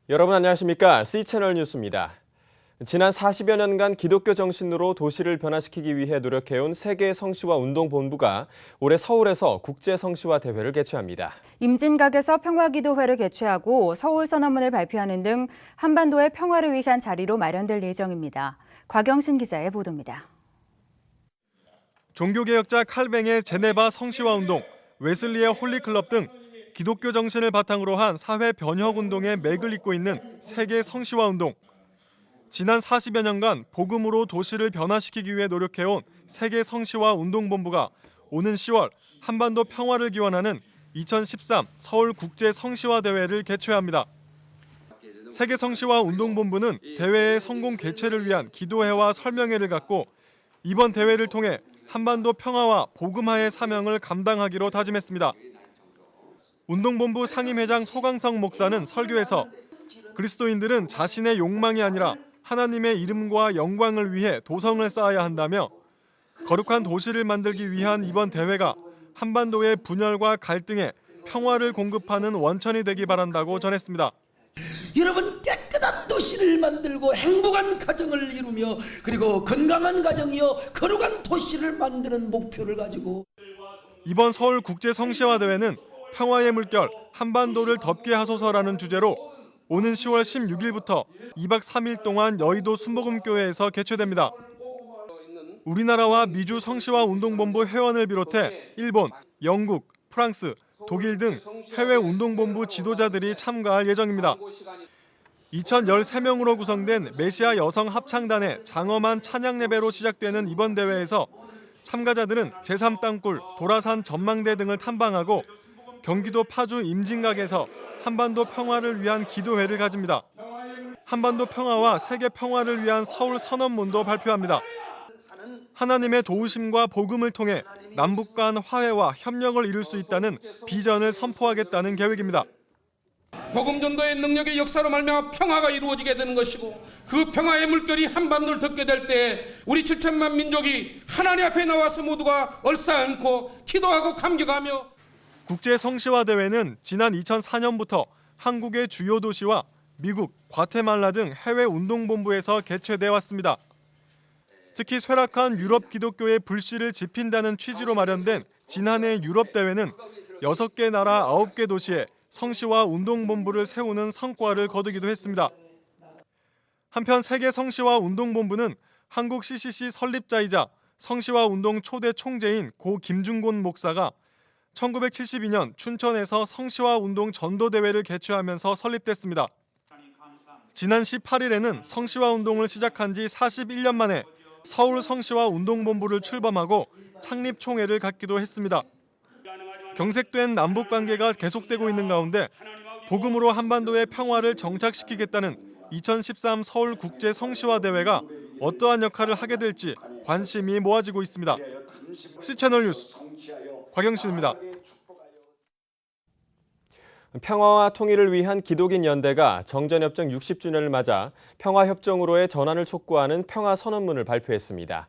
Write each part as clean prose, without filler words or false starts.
여러분 안녕하십니까? C채널 뉴스입니다. 지난 40여 년간 기독교 정신으로 도시를 변화시키기 위해 노력해온 세계 성시화 운동본부가 올해 서울에서 국제 성시화 대회를 개최합니다. 임진각에서 평화기도회를 개최하고 서울선언문을 발표하는 등 한반도의 평화를 위한 자리로 마련될 예정입니다. 곽영신 기자의 보도입니다. 종교개혁자 칼뱅의 제네바 성시화 운동, 웨슬리의 홀리클럽 등 기독교 정신을 바탕으로 한 사회 변혁 운동의 맥을 잇고 있는 세계 성시화 운동. 지난 40여 년간 복음으로 도시를 변화시키기 위해 노력해온 세계 성시화 운동본부가 오는 10월 한반도 평화를 기원하는 2013 서울 국제 성시화 대회를 개최합니다. 세계 성시화 운동본부는 대회의 성공 개최를 위한 기도회와 설명회를 갖고 이번 대회를 통해 한반도 평화와 복음화의 사명을 감당하기로 다짐했습니다. 운동본부 상임회장 소강성 목사는 설교에서 그리스도인들은 자신의 욕망이 아니라 하나님의 이름과 영광을 위해 도성을 쌓아야 한다며 거룩한 도시를 만들기 위한 이번 대회가 한반도의 분열과 갈등에 평화를 공급하는 원천이 되기 바란다고 전했습니다. 여러분 깨끗한 도시를 만들고 행복한 가정을 이루며 그리고 건강한 가정이요 거룩한 도시를 만드는 목표를 가지고 이번 서울 국제 성시화 대회는 평화의 물결 한반도를 덮게 하소서라는 주제로 오는 10월 16일부터 2박 3일 동안 여의도 순복음교회에서 개최됩니다. 우리나라와 미주 성시화 운동본부 회원을 비롯해 일본, 영국, 프랑스, 독일 등 해외 운동본부 지도자들이 참가할 예정입니다. 2013명으로 구성된 메시아 여성 합창단의 장엄한 찬양 예배로 시작되는 이번 대회에서 참가자들은 제3땅굴, 도라산 전망대 등을 탐방하고 경기도 파주 임진각에서 한반도 평화를 위한 기도회를 가집니다. 한반도 평화와 세계 평화를 위한 서울 선언문도 발표합니다. 하나님의 도우심과 복음을 통해 남북 간 화해와 협력을 이룰 수 있다는 비전을 선포하겠다는 계획입니다. 복음 전도의 능력의 역사로 말미암아 평화가 이루어지게 되는 것이고 그 평화의 물결이 한반도를 덮게 될 때 우리 7천만 민족이 하나님 앞에 나와서 모두가 얼싸안고 기도하고 감격하며 국제 성시화 대회는 지난 2004년부터 한국의 주요 도시와 미국, 과테말라 등 해외 운동본부에서 개최돼 왔습니다. 특히 쇠락한 유럽 기독교의 불씨를 지핀다는 취지로 마련된 지난해 유럽 대회는 6개 나라 9개 도시에 성시화 운동본부를 세우는 성과를 거두기도 했습니다. 한편 세계 성시화 운동본부는 한국 CCC 설립자이자 성시화 운동 초대 총재인 고 김중곤 목사가 1972년 춘천에서 성시화 운동 전도대회를 개최하면서 설립됐습니다. 지난 18일에는 성시화 운동을 시작한 지 41년 만에 서울 성시화 운동본부를 출범하고 창립 총회를 갖기도 했습니다. 경색된 남북 관계가 계속되고 있는 가운데 복음으로 한반도의 평화를 정착시키겠다는 2013 서울 국제 성시화 대회가 어떠한 역할을 하게 될지 관심이 모아지고 있습니다. C채널 뉴스 곽영신입니다. 평화와 통일을 위한 기독인 연대가 정전협정 60주년을 맞아 평화협정으로의 전환을 촉구하는 평화선언문을 발표했습니다.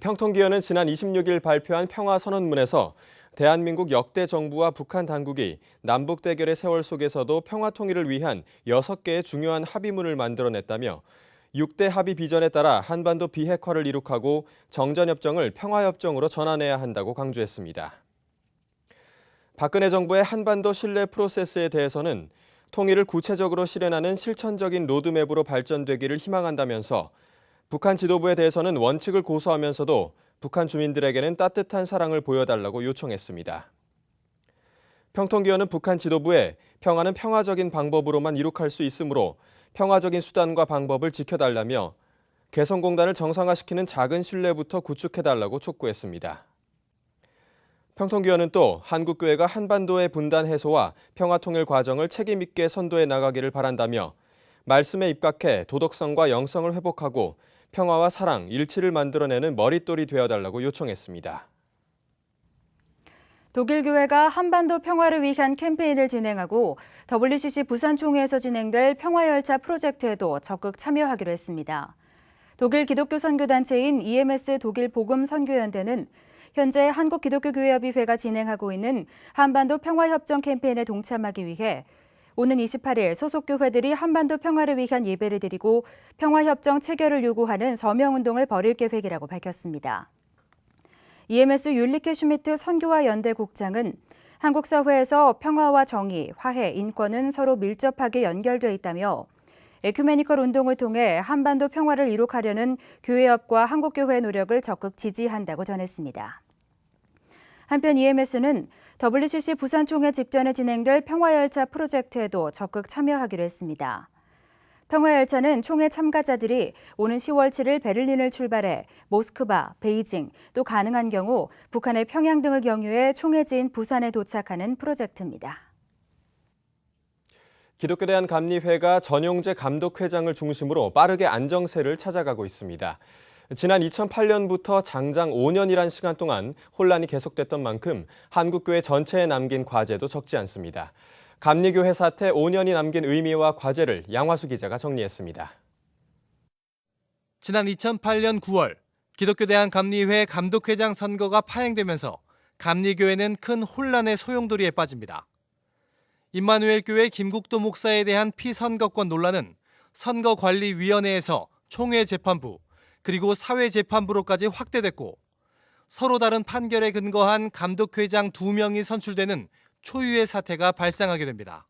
평통기원은 지난 26일 발표한 평화선언문에서 대한민국 역대 정부와 북한 당국이 남북 대결의 세월 속에서도 평화 통일을 위한 6개의 중요한 합의문을 만들어냈다며 6대 합의 비전에 따라 한반도 비핵화를 이룩하고 정전협정을 평화협정으로 전환해야 한다고 강조했습니다. 박근혜 정부의 한반도 신뢰 프로세스에 대해서는 통일을 구체적으로 실현하는 실천적인 로드맵으로 발전되기를 희망한다면서 북한 지도부에 대해서는 원칙을 고수하면서도 북한 주민들에게는 따뜻한 사랑을 보여달라고 요청했습니다. 평통기원은 북한 지도부에 평화는 평화적인 방법으로만 이룩할 수 있으므로 평화적인 수단과 방법을 지켜달라며 개성공단을 정상화시키는 작은 신뢰부터 구축해달라고 촉구했습니다. 평통기원은 또 한국교회가 한반도의 분단 해소와 평화통일 과정을 책임 있게 선도해 나가기를 바란다며 말씀에 입각해 도덕성과 영성을 회복하고 평화와 사랑, 일치를 만들어내는 머릿돌이 되어달라고 요청했습니다. 독일교회가 한반도 평화를 위한 캠페인을 진행하고 WCC 부산총회에서 진행될 평화열차 프로젝트에도 적극 참여하기로 했습니다. 독일 기독교 선교단체인 EMS 독일 복음선교연대는 현재 한국기독교교회협의회가 진행하고 있는 한반도 평화협정 캠페인에 동참하기 위해 오는 28일 소속 교회들이 한반도 평화를 위한 예배를 드리고 평화협정 체결을 요구하는 서명운동을 벌일 계획이라고 밝혔습니다. EMS 율리케 슈미트 선교화 연대 국장은 한국 사회에서 평화와 정의, 화해, 인권은 서로 밀접하게 연결돼 있다며 에큐메니컬 운동을 통해 한반도 평화를 이룩하려는 교회협과 한국교회의 노력을 적극 지지한다고 전했습니다. 한편 EMS는 WCC 부산총회 직전에 진행될 평화열차 프로젝트에도 적극 참여하기로 했습니다. 평화열차는 총회 참가자들이 오는 10월 7일 베를린을 출발해 모스크바, 베이징, 또 가능한 경우 북한의 평양 등을 경유해 총회지인 부산에 도착하는 프로젝트입니다. 기독교대한감리회가 전용재 감독회장을 중심으로 빠르게 안정세를 찾아가고 있습니다. 지난 2008년부터 장장 5년이란 시간 동안 혼란이 계속됐던 만큼 한국교회 전체에 남긴 과제도 적지 않습니다. 감리교회 사태 5년이 남긴 의미와 과제를 양화수 기자가 정리했습니다. 지난 2008년 9월 기독교대한감리회 감독회장 선거가 파행되면서 감리교회는 큰 혼란의 소용돌이에 빠집니다. 임마누엘 교회 김국도 목사에 대한 피선거권 논란은 선거관리위원회에서 총회재판부 그리고 사회재판부로까지 확대됐고 서로 다른 판결에 근거한 감독회장 2명이 선출되는 초유의 사태가 발생하게 됩니다.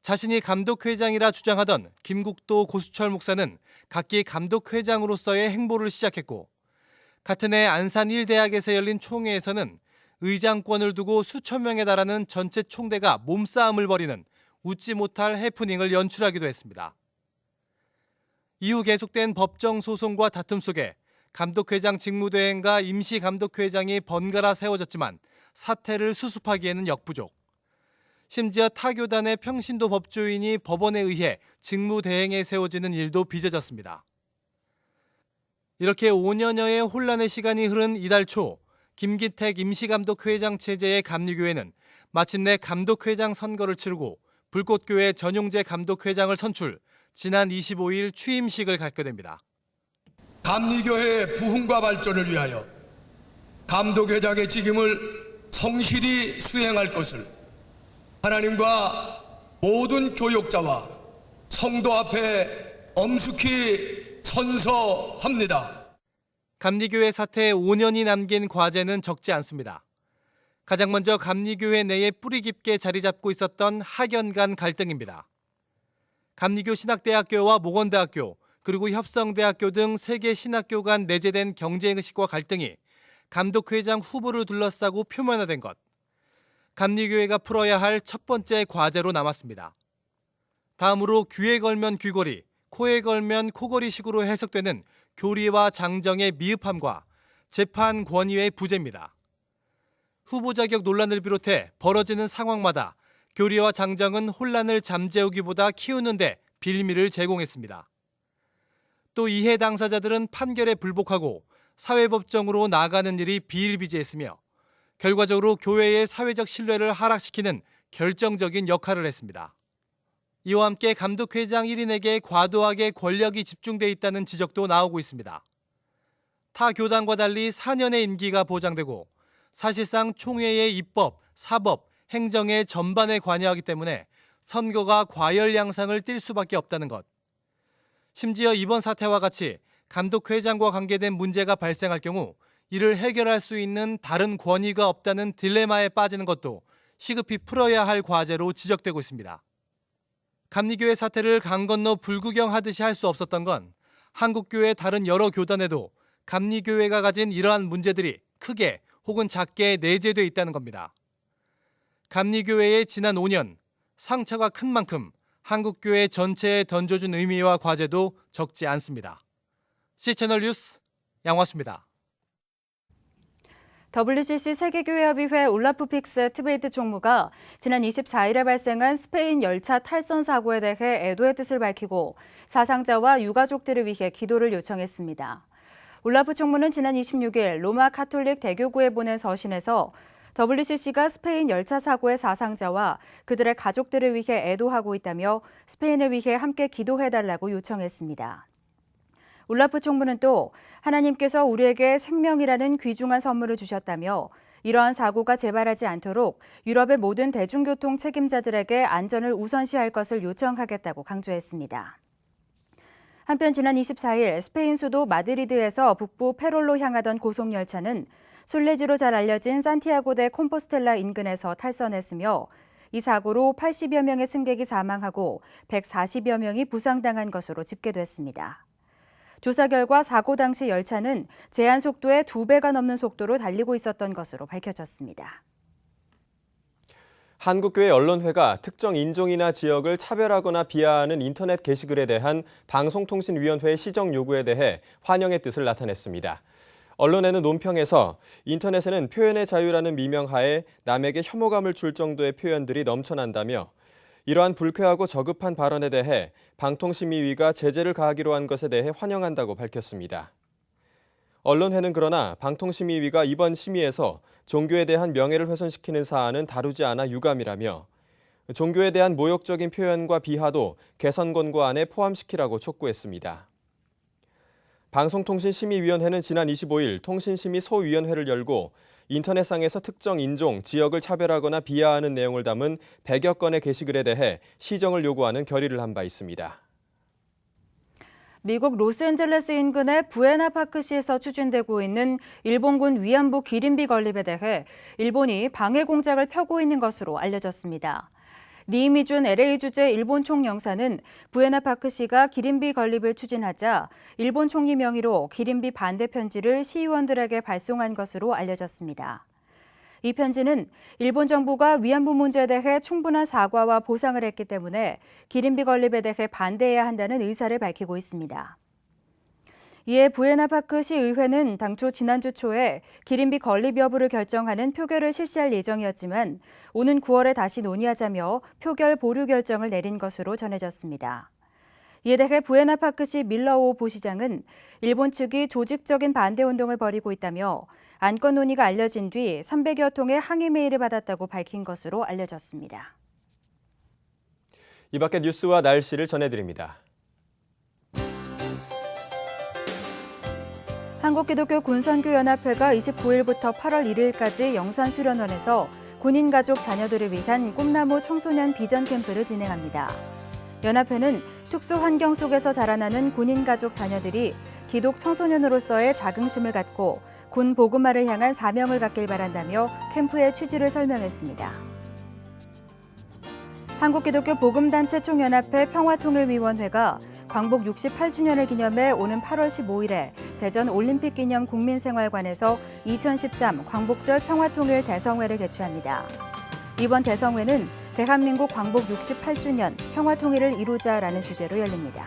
자신이 감독회장이라 주장하던 김국도 고수철 목사는 각기 감독회장으로서의 행보를 시작했고 같은 해 안산 1대학에서 열린 총회에서는 의장권을 두고 수천 명에 달하는 전체 총대가 몸싸움을 벌이는 웃지 못할 해프닝을 연출하기도 했습니다. 이후 계속된 법정 소송과 다툼 속에 감독회장 직무대행과 임시감독회장이 번갈아 세워졌지만 사태를 수습하기에는 역부족. 심지어 타교단의 평신도 법조인이 법원에 의해 직무대행에 세워지는 일도 빚어졌습니다. 이렇게 5년여의 혼란의 시간이 흐른 이달 초 김기택 임시감독회장 체제의 감리교회는 마침내 감독회장 선거를 치르고 불꽃교회 전용재 감독회장을 선출, 지난 25일 취임식을 갖게 됩니다. 감리교회의 부흥과 발전을 위하여 감독회장의 직임을 성실히 수행할 것을 하나님과 모든 교역자와 성도 앞에 엄숙히 선서합니다. 감리교회 사태에 5년이 남긴 과제는 적지 않습니다. 가장 먼저 감리교회 내에 뿌리 깊게 자리 잡고 있었던 학연 간 갈등입니다. 감리교 신학대학교와 목원대학교 그리고 협성대학교 등 3개 신학교 간 내재된 경쟁의식과 갈등이 감독회장 후보를 둘러싸고 표면화된 것. 감리교회가 풀어야 할 첫 번째 과제로 남았습니다. 다음으로 귀에 걸면 귀걸이, 코에 걸면 코걸이식으로 해석되는 교리와 장정의 미흡함과 재판 권위의 부재입니다. 후보 자격 논란을 비롯해 벌어지는 상황마다 교리와 장정은 혼란을 잠재우기보다 키우는데 빌미를 제공했습니다. 또 이해 당사자들은 판결에 불복하고 사회법정으로 나아가는 일이 비일비재했으며 결과적으로 교회의 사회적 신뢰를 하락시키는 결정적인 역할을 했습니다. 이와 함께 감독회장 1인에게 과도하게 권력이 집중돼 있다는 지적도 나오고 있습니다. 타 교단과 달리 4년의 임기가 보장되고 사실상 총회의 입법, 사법, 행정의 전반에 관여하기 때문에 선거가 과열양상을 띨 수밖에 없다는 것. 심지어 이번 사태와 같이 감독회장과 관계된 문제가 발생할 경우 이를 해결할 수 있는 다른 권위가 없다는 딜레마에 빠지는 것도 시급히 풀어야 할 과제로 지적되고 있습니다. 감리교회 사태를 강 건너 불구경하듯이 할 수 없었던 건 한국교회 다른 여러 교단에도 감리교회가 가진 이러한 문제들이 크게 혹은 작게 내재돼 있다는 겁니다. 감리교회의 지난 5년, 상처가 큰 만큼 한국교회 전체에 던져준 의미와 과제도 적지 않습니다. C채널 뉴스 양화수입니다. WCC 세계교회협의회 올라프 픽스 트베이트 총무가 지난 24일에 발생한 스페인 열차 탈선 사고에 대해 애도의 뜻을 밝히고 사상자와 유가족들을 위해 기도를 요청했습니다. 올라프 총무는 지난 26일 로마 카톨릭 대교구에 보낸 서신에서 WCC가 스페인 열차 사고의 사상자와 그들의 가족들을 위해 애도하고 있다며 스페인을 위해 함께 기도해달라고 요청했습니다. 올라프 총무는 또 하나님께서 우리에게 생명이라는 귀중한 선물을 주셨다며 이러한 사고가 재발하지 않도록 유럽의 모든 대중교통 책임자들에게 안전을 우선시할 것을 요청하겠다고 강조했습니다. 한편 지난 24일 스페인 수도 마드리드에서 북부 페롤로 향하던 고속열차는 순례지로 잘 알려진 산티아고 데 콤포스텔라 인근에서 탈선했으며 이 사고로 80여 명의 승객이 사망하고 140여 명이 부상당한 것으로 집계됐습니다. 조사 결과 사고 당시 열차는 제한 속도의 2배가 넘는 속도로 달리고 있었던 것으로 밝혀졌습니다. 한국교회 언론회가 특정 인종이나 지역을 차별하거나 비하하는 인터넷 게시글에 대한 방송통신위원회의 시정 요구에 대해 환영의 뜻을 나타냈습니다. 언론회는 논평에서 인터넷에는 표현의 자유라는 미명하에 남에게 혐오감을 줄 정도의 표현들이 넘쳐난다며 이러한 불쾌하고 저급한 발언에 대해 방통심의위가 제재를 가하기로 한 것에 대해 환영한다고 밝혔습니다. 언론회는 그러나 방통심의위가 이번 심의에서 종교에 대한 명예를 훼손시키는 사안은 다루지 않아 유감이라며 종교에 대한 모욕적인 표현과 비하도 개선 권고안에 포함시키라고 촉구했습니다. 방송통신심의위원회는 지난 25일 통신심의 소위원회를 열고 인터넷상에서 특정 인종, 지역을 차별하거나 비하하는 내용을 담은 100여 건의 게시글에 대해 시정을 요구하는 결의를 한 바 있습니다. 미국 로스앤젤레스 인근의 부에나파크시에서 추진되고 있는 일본군 위안부 기린비 건립에 대해 일본이 방해 공작을 펴고 있는 것으로 알려졌습니다. 니이미준 LA 주재 일본 총영사는 부에나파크시가 기린비 건립을 추진하자 일본 총리 명의로 기린비 반대 편지를 시의원들에게 발송한 것으로 알려졌습니다. 이 편지는 일본 정부가 위안부 문제에 대해 충분한 사과와 보상을 했기 때문에 기린비 건립에 대해 반대해야 한다는 의사를 밝히고 있습니다. 이에 부에나파크시 의회는 당초 지난주 초에 기린비 건립 여부를 결정하는 표결을 실시할 예정이었지만 오는 9월에 다시 논의하자며 표결 보류 결정을 내린 것으로 전해졌습니다. 이에 대해 부에나파크시 밀러오 부시장은 일본 측이 조직적인 반대 운동을 벌이고 있다며 안건 논의가 알려진 뒤 300여 통의 항의 메일을 받았다고 밝힌 것으로 알려졌습니다. 이 밖에 뉴스와 날씨를 전해드립니다. 한국기독교 군선교연합회가 29일부터 8월 1일까지 영산수련원에서 군인가족 자녀들을 위한 꿈나무 청소년 비전 캠프를 진행합니다. 연합회는 특수 환경 속에서 자라나는 군인가족 자녀들이 기독 청소년으로서의 자긍심을 갖고 군 복음화를 향한 사명을 갖길 바란다며 캠프의 취지를 설명했습니다. 한국기독교 복음단체 총연합회 평화통일위원회가 광복 68주년을 기념해 오는 8월 15일에 대전 올림픽 기념 국민생활관에서 2013 광복절 평화통일 대성회를 개최합니다. 이번 대성회는 대한민국 광복 68주년 평화통일을 이루자라는 주제로 열립니다.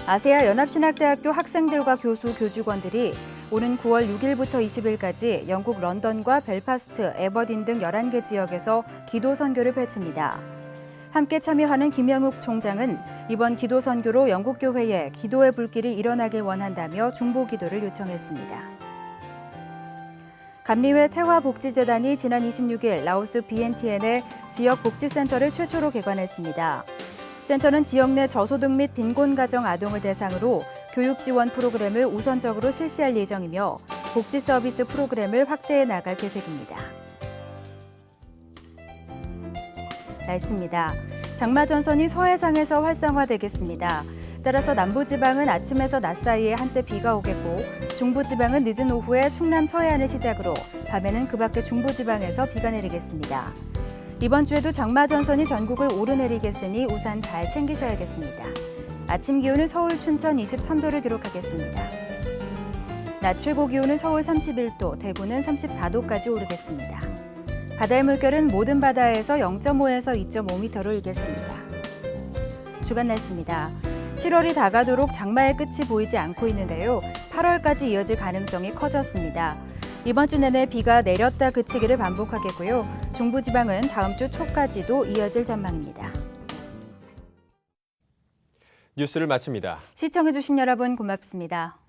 아세아 연합신학대학교 학생들과 교수, 교직원들이 오는 9월 6일부터 20일까지 영국 런던과 벨파스트, 에버딘 등 11개 지역에서 기도 선교를 펼칩니다. 함께 참여하는 김영욱 총장은 이번 기도 선교로 영국 교회에 기도의 불길이 일어나길 원한다며 중보 기도를 요청했습니다. 감리회 태화복지재단이 지난 26일 라오스 비엔티엔의 지역 복지센터를 최초로 개관했습니다. 센터는 지역 내 저소득 및 빈곤 가정 아동을 대상으로 교육 지원 프로그램을 우선적으로 실시할 예정이며 복지 서비스 프로그램을 확대해 나갈 계획입니다. 날씨입니다. 장마전선이 서해상에서 활성화되겠습니다. 따라서 남부지방은 아침에서 낮 사이에 한때 비가 오겠고 중부지방은 늦은 오후에 충남 서해안을 시작으로 밤에는 그 밖의 중부지방에서 비가 내리겠습니다. 이번 주에도 장마전선이 전국을 오르내리겠으니 우산 잘 챙기셔야겠습니다. 아침 기온은 서울, 춘천 23도를 기록하겠습니다. 낮 최고 기온은 서울 31도, 대구는 34도까지 오르겠습니다. 바다의 물결은 모든 바다에서 0.5에서 2.5m로 일겠습니다. 주간 날씨입니다. 7월이 다가도록 장마의 끝이 보이지 않고 있는데요. 8월까지 이어질 가능성이 커졌습니다. 이번 주 내내 비가 내렸다 그치기를 반복하겠고요. 중부지방은 다음 주 초까지도 이어질 전망입니다. 뉴스를 마칩니다. 시청해주신 여러분 고맙습니다.